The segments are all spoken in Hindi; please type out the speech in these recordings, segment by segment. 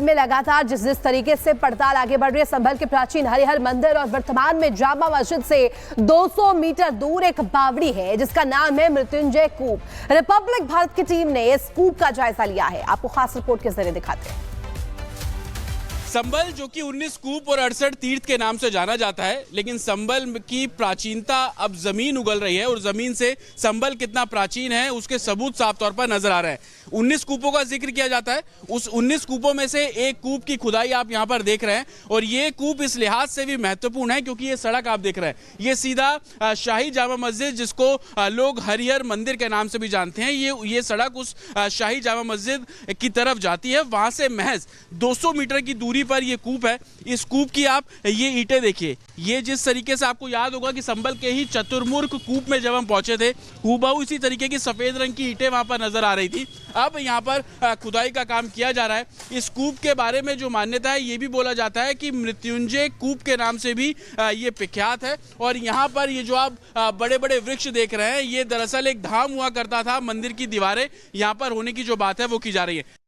संभल में लगातार जिस तरीके से पड़ताल आगे बढ़ रही है, संभल के प्राचीन हरिहर मंदिर और वर्तमान में जामा मस्जिद से 200 मीटर दूर एक बावड़ी है जिसका नाम है मृत्युंजय कूप। रिपब्लिक भारत की टीम ने इस कूप का जायजा लिया है, आपको खास रिपोर्ट के जरिए दिखाते हैं। संभल जो कि 19 कूप और 68 तीर्थ के नाम से जाना जाता है, लेकिन संभल की प्राचीनता अब जमीन उगल रही है और जमीन से संभल कितना प्राचीन है उसके सबूत साफ तौर पर नजर आ रहे हैं। 19 कूपों का जिक्र किया जाता है, उस 19 कूपों में से एक कूप की खुदाई आप यहां पर देख रहे हैं और ये कूप इस लिहाज से भी महत्वपूर्ण है क्योंकि ये सड़क आप देख रहे हैं, ये सीधा शाही जामा मस्जिद जिसको लोग हरिहर मंदिर के नाम से भी जानते हैं, ये सड़क उस शाही जामा मस्जिद की तरफ जाती है। वहां से महज 200 मीटर की दूरी पर ये कूप है। इस कूप की आप ये ईंटें देखिए, ये जिस तरीके से आपको याद होगा कि संभल के ही चतुर्मुख कूप में जब हम पहुंचे थे, हूबहू इसी तरीके की सफेद रंग की ईंटें वहां पर नजर आ रही थी। अब यहां पर खुदाई का काम किया जा रहा है। इस कूप के बारे में जो मान्यता है ये भी बोला जाता है कि मृत्युंजय कूप के नाम से भी ये प्रख्यात है और यहां पर ये जो आप बड़े बड़े वृक्ष देख रहे हैं ये दरअसल एक धाम हुआ करता था। मंदिर की दीवारें यहां पर होने की जो बात है वो की जा रही है।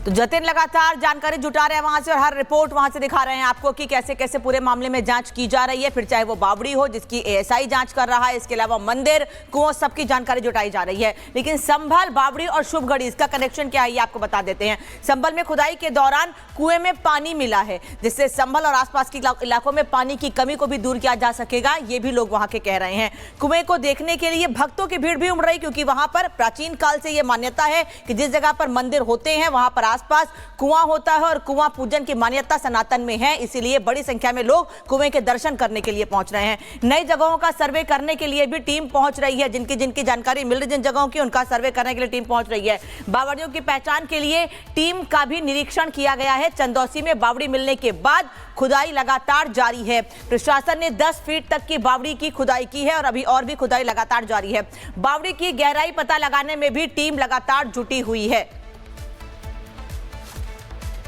तो जतिन लगातार जानकारी जुटा रहे हैं वहां से और हर रिपोर्ट वहां से दिखा रहे हैं आपको कि कैसे कैसे पूरे मामले में जांच की जा रही है, फिर चाहे वो बावड़ी हो जिसकी एएसआई जांच कर रहा है, इसके अलावा मंदिर कुओं सबकी जानकारी जुटाई जा रही है। लेकिन संभल, बावड़ी और शुभगढ़ी इसका कनेक्शन क्या है ये आपको बता देते हैं। संभल में खुदाई के दौरान कुएं में पानी मिला है जिससे संभल और आसपास के इलाकों में पानी की कमी को भी दूर किया जा सकेगा, ये भी लोग वहां के कह रहे हैं। कुएं को देखने के लिए भक्तों की भीड़ भी उमड़ रही क्योंकि वहां पर प्राचीन काल से यह मान्यता है कि जिस जगह पर मंदिर होते हैं वहां पर आसपास कुआं होता है और कुआं पूजन की मान्यता सनातन में है, इसीलिए बड़ी संख्या में लोग कुएं के दर्शन करने के लिए पहुंच रहे हैं। नई जगहों का सर्वे करने के लिए भी टीम पहुंच रही है, जिनकी जानकारी मिल रही जिन जगहों की उनका सर्वे करने के लिए टीम पहुंच रही है। बावड़ियों की पहचान के लिए टीम का भी निरीक्षण किया गया है। चंदौसी में बावड़ी मिलने के बाद खुदाई लगातार जारी है। प्रशासन ने 10 फीट तक की बावड़ी की खुदाई की है और अभी और भी खुदाई लगातार जारी है। बावड़ी की गहराई पता लगाने में भी टीम लगातार जुटी हुई है।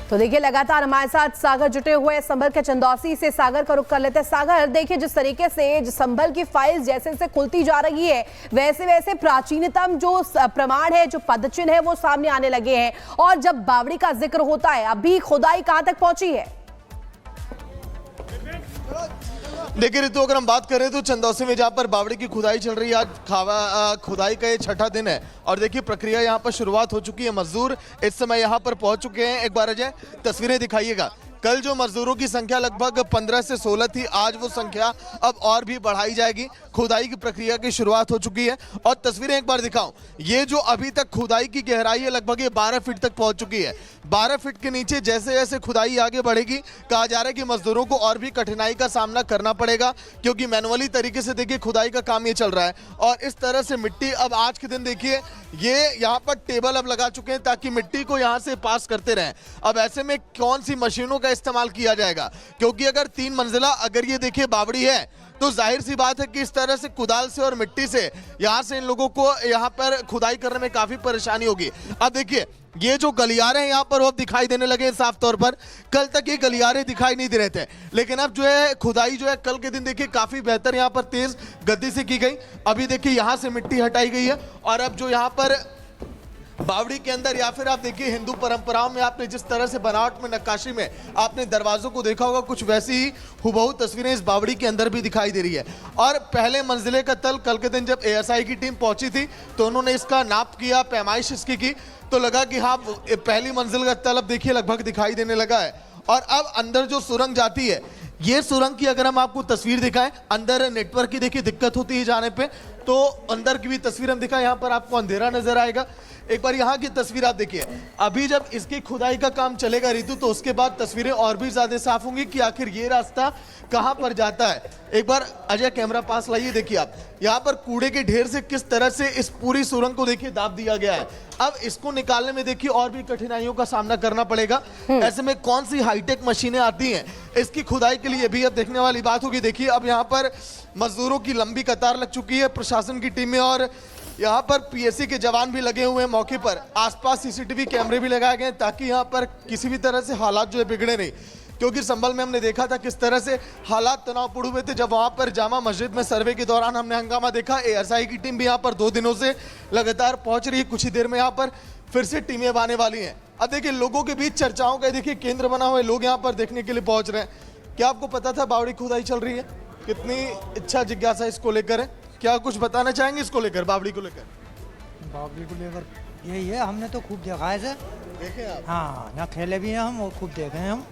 तो देखिए लगातार हमारे साथ सागर जुटे हुए हैं संभल के चंदौसी से। सागर का रुख कर लेते हैं। सागर, देखिए जिस तरीके से संभल की फाइल्स जैसे जैसे खुलती जा रही है वैसे वैसे प्राचीनतम जो प्रमाण है, जो पदचिन्ह है वो सामने आने लगे हैं और जब बावड़ी का जिक्र होता है, अभी खुदाई कहां तक पहुंची है? देखिए ऋतु, अगर हम बात करें तो चंदौसी में जहाँ पर बावड़ी की खुदाई चल रही है, आज खुदाई का ये छठा दिन है और देखिए प्रक्रिया यहाँ पर शुरुआत हो चुकी है। मजदूर इस समय यहाँ पर पहुंच चुके हैं। एक बार अजय तस्वीरें दिखाइएगा। कल जो मजदूरों की संख्या लगभग 15 से 16 थी, आज वो संख्या अब और भी बढ़ाई जाएगी। खुदाई की प्रक्रिया की शुरुआत हो चुकी है और तस्वीरें एक बार दिखाऊं, ये जो अभी तक खुदाई की गहराई है लगभग ये 12 फीट तक पहुंच चुकी है। 12 फीट के नीचे जैसे जैसे खुदाई आगे बढ़ेगी, कहा जा रहा है कि मजदूरों को और भी कठिनाई का सामना करना पड़ेगा क्योंकि मैनुअली तरीके से देखिए खुदाई का काम ये चल रहा है और इस तरह से मिट्टी अब आज के दिन देखिए ये यहाँ पर टेबल अब लगा चुके हैं ताकि मिट्टी को यहाँ से पास करते रहें। अब ऐसे में कौन सी मशीनों का इस्तेमाल किया जाएगा, क्योंकि अगर 3 मंजिला अगर ये देखिए बावड़ी है तो जाहिर सी बात है कि इस तरह से कुदाल से और मिट्टी से यहाँ से इन लोगों को यहाँ पर खुदाई करने में काफी परेशानी होगी। अब देखिए ये जो गलियारे हैं यहाँ पर वो अब दिखाई देने लगे साफ तौर पर। कल तक ये गलियारे दिखाई नहीं दे रहे थे, लेकिन अब जो है खुदाई जो है कल के दिन देखिए काफी बेहतर यहाँ पर तेज गति से की गई। अभी देखिए यहाँ से मिट्टी हटाई गई है और अब जो यहाँ पर बावड़ी के अंदर या फिर आप देखिए हिंदू परंपराओं में आपने जिस तरह से बनावट में नक्काशी में आपने दरवाजों को देखा होगा, कुछ वैसी ही हुबहू तस्वीरें इस बावड़ी के अंदर भी दिखाई दे रही है। और पहले मंजिले का तल कल के दिन जब एएसआई की टीम पहुंची थी तो उन्होंने इसका नाप किया, पैमाइश इसकी की, तो लगा कि हाँ पहली मंजिल का तल अब देखिए लगभग दिखाई देने लगा है। और अब अंदर जो सुरंग जाती है, ये सुरंग की अगर हम आपको तस्वीर दिखाएं, अंदर नेटवर्क की देखिए दिक्कत होती है जाने पे, तो अंदर की भी तस्वीर हम दिखाएं। यहाँ पर आपको अंधेरा नजर आएगा। एक बार यहाँ की तस्वीर आप देखिए। अभी जब इसकी खुदाई का काम चलेगा ऋतु, तो उसके बाद तस्वीरें और भी ज्यादा साफ होंगी कि आखिर ये रास्ता कहाँ पर जाता है। एक बार अजय कैमरा पास लाइए, देखिए आप यहाँ पर कूड़े के ढेर से किस तरह से इस पूरी सुरंग को देखिए दाब दिया गया है। अब इसको निकालने में देखिए और भी कठिनाइयों का सामना करना पड़ेगा। ऐसे में कौन सी हाईटेक मशीनें आती हैं इसकी खुदाई के लिए भी अब देखने वाली बात होगी। देखिए अब यहाँ पर मजदूरों की लंबी कतार लग चुकी है, प्रशासन की टीमें और यहाँ पर पीएससी के जवान भी लगे हुए हैं मौके पर। आसपास सीसीटीवी कैमरे भी लगाए गए ताकि यहाँ पर किसी भी तरह से हालात जो है बिगड़े नहीं, क्योंकि संभल में हमने देखा था किस तरह से हालात तनावपूर्ण हुए थे जब वहाँ पर जामा मस्जिद में सर्वे के दौरान हमने हंगामा देखा। एएसआई की टीम भी यहाँ पर 2 दिनों से लगातार पहुँच रही है। कुछ ही देर में यहाँ पर फिर से टीमें अब आने वाली हैं। अब देखिए लोगों के बीच चर्चाओं का देखिए केंद्र बना हुआ है, लोग यहाँ पर देखने के लिए पहुंच रहे हैं। क्या आपको पता था बावड़ी खुदाई चल रही है? कितनी इच्छा जिज्ञासा इसको लेकर है? क्या कुछ बताना चाहेंगे इसको लेकर, बावड़ी को लेकर? बावली को लेकर यही है, हमने तो खूब देखा है सर। देखे आप? हाँ, ना खेले भी हैं हम और खूब देखे हैं हम।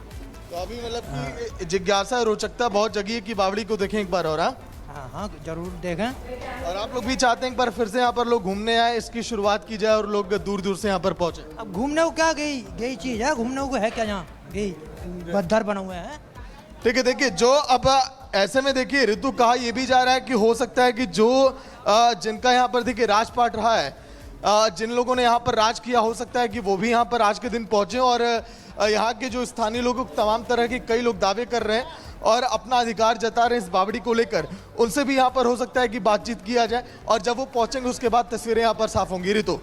तो अभी मतलब कि जिज्ञासा रोचकता बहुत जगी है कि बावड़ी को देखें एक बार और। हाँ हाँ, जरूर देखें। और आप लोग भी चाहते हैं एक बार फिर से यहाँ पर लोग घूमने आए, इसकी शुरुआत की जाए और लोग दूर दूर से यहाँ पर पहुंचे। अब घूमने को क्या गई चीज है, घूमने को है क्या यहाँ? गई बद्दर बना हुआ है। ठीक है, देखिए जो अब ऐसे में देखिए ऋतु कहा यह भी जा रहा है कि हो सकता है कि जो जिनका यहाँ पर देखिए राजपाट रहा है, जिन लोगों ने यहाँ पर राज किया, हो सकता है कि वो भी यहाँ पर आज के दिन पहुंचे। और यहाँ के जो स्थानीय लोग तमाम तरह के कई लोग दावे कर रहे हैं और अपना अधिकार जता रहे हैं इस बावड़ी को लेकर, उनसे भी यहाँ पर हो सकता है कि बातचीत किया जाए और जब वो पहुंचेंगे उसके बाद तस्वीरें यहाँ पर साफ होंगी। ऋतु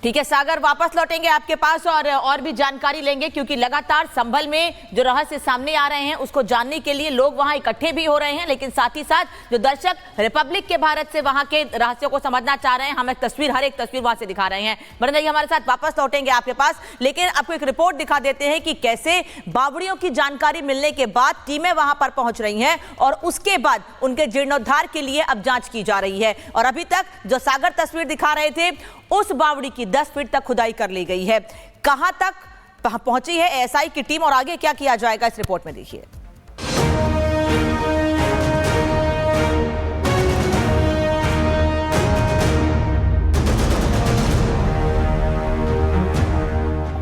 ठीक है सागर, वापस लौटेंगे आपके पास और भी जानकारी लेंगे, क्योंकि लगातार संभल में जो रहस्य सामने आ रहे हैं उसको जानने के लिए लोग वहां इकट्ठे भी हो रहे हैं, लेकिन साथ ही साथ जो दर्शक रिपब्लिक के भारत से वहां के रहस्यों को समझना चाह रहे हैं, हम एक तस्वीर, हर एक तस्वीर वहां से दिखा रहे हैं। बरंदा जी हमारे साथ वापस लौटेंगे आपके पास, लेकिन आपको एक रिपोर्ट दिखा देते हैं कि कैसे बावड़ियों की जानकारी मिलने के बाद टीमें वहां पर पहुंच रही हैं और उसके बाद उनके जीर्णोद्धार के लिए अब जांच की जा रही है। और अभी तक जो सागर तस्वीर दिखा रहे थे, उस बावड़ी की 10 फीट तक खुदाई कर ली गई है। कहां तक पहुंची है एएसआई की टीम और आगे क्या किया जाएगा, इस रिपोर्ट में देखिए।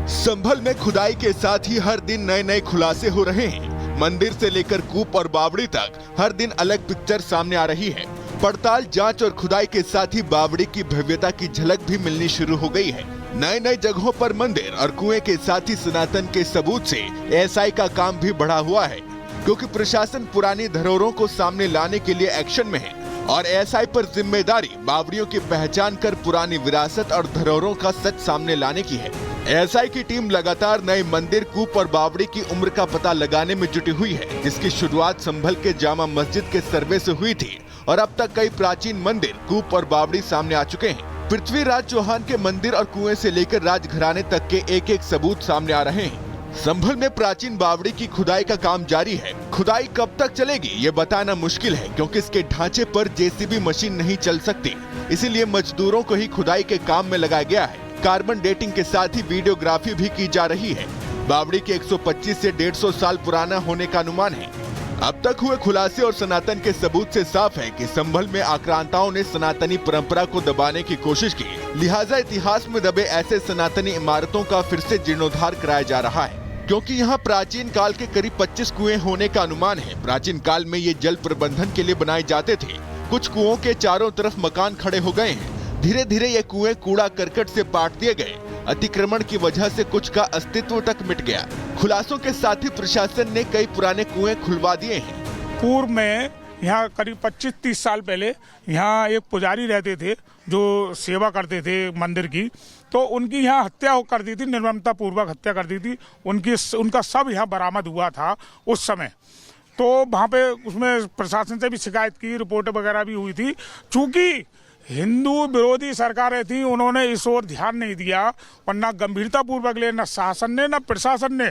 संभल में खुदाई के साथ ही हर दिन नए नए खुलासे हो रहे हैं। मंदिर से लेकर कूप और बावड़ी तक हर दिन अलग पिक्चर सामने आ रही है। पड़ताल, जांच और खुदाई के साथ ही बावड़ी की भव्यता की झलक भी मिलनी शुरू हो गई है। नए नए जगहों पर मंदिर और कुएं के साथ ही सनातन के सबूत से एएसआई का काम भी बढ़ा हुआ है, क्योंकि प्रशासन पुरानी धरोहरों को सामने लाने के लिए एक्शन में है और एएसआई पर जिम्मेदारी बावड़ियों की पहचान कर पुरानी विरासत और धरोहरों का सच सामने लाने की है। एएसआई की टीम लगातार नए मंदिर, कूप और बावड़ी की उम्र का पता लगाने में जुटी हुई है, जिसकी शुरुआत संभल के जामा मस्जिद के सर्वे से हुई थी और अब तक कई प्राचीन मंदिर, कूप और बावड़ी सामने आ चुके हैं। पृथ्वीराज चौहान के मंदिर और कुएं से लेकर राजघराने तक के एक एक सबूत सामने आ रहे हैं। संभल में प्राचीन बावड़ी की खुदाई का काम जारी है। खुदाई कब तक चलेगी ये बताना मुश्किल है, क्योंकि इसके ढांचे पर जेसीबी मशीन नहीं चल सकती, इसीलिए मजदूरों को ही खुदाई के काम में लगाया गया है। कार्बन डेटिंग के साथ ही वीडियोग्राफी भी की जा रही है। बावड़ी के 125 से 150 साल पुराना होने का अनुमान है। अब तक हुए खुलासे और सनातन के सबूत से साफ है कि संभल में आक्रांताओं ने सनातनी परंपरा को दबाने की कोशिश की, लिहाजा इतिहास में दबे ऐसे सनातनी इमारतों का फिर से जीर्णोद्धार कराया जा रहा है। क्योंकि यहाँ प्राचीन काल के करीब 25 कुएं होने का अनुमान है। प्राचीन काल में ये जल प्रबंधन के लिए बनाए जाते थे। कुछ कुओं के चारों तरफ मकान खड़े हो गए हैं। धीरे धीरे ये कुएं कूड़ा करकट से पाट दिए गए। अतिक्रमण की वजह से कुछ का अस्तित्व तक मिट गया। खुलासों के साथ ही प्रशासन ने कई पुराने कुएं खुलवा दिए हैं। पूर्व में यहाँ करीब 25-30 साल पहले यहाँ एक पुजारी रहते थे जो सेवा करते थे मंदिर की, तो उनकी यहाँ हत्या कर दी थी, निर्ममता पूर्वक हत्या कर दी थी। उनका सब यहाँ बरामद हुआ था उस समय। तो वहाँ पे उसमें प्रशासन से भी शिकायत की, रिपोर्ट वगैरह भी हुई थी। चूँकि हिंदू विरोधी सरकारें थी, उन्होंने इस ओर ध्यान नहीं दिया, वरना गंभीरता पूर्वक ले न शासन ने न प्रशासन ने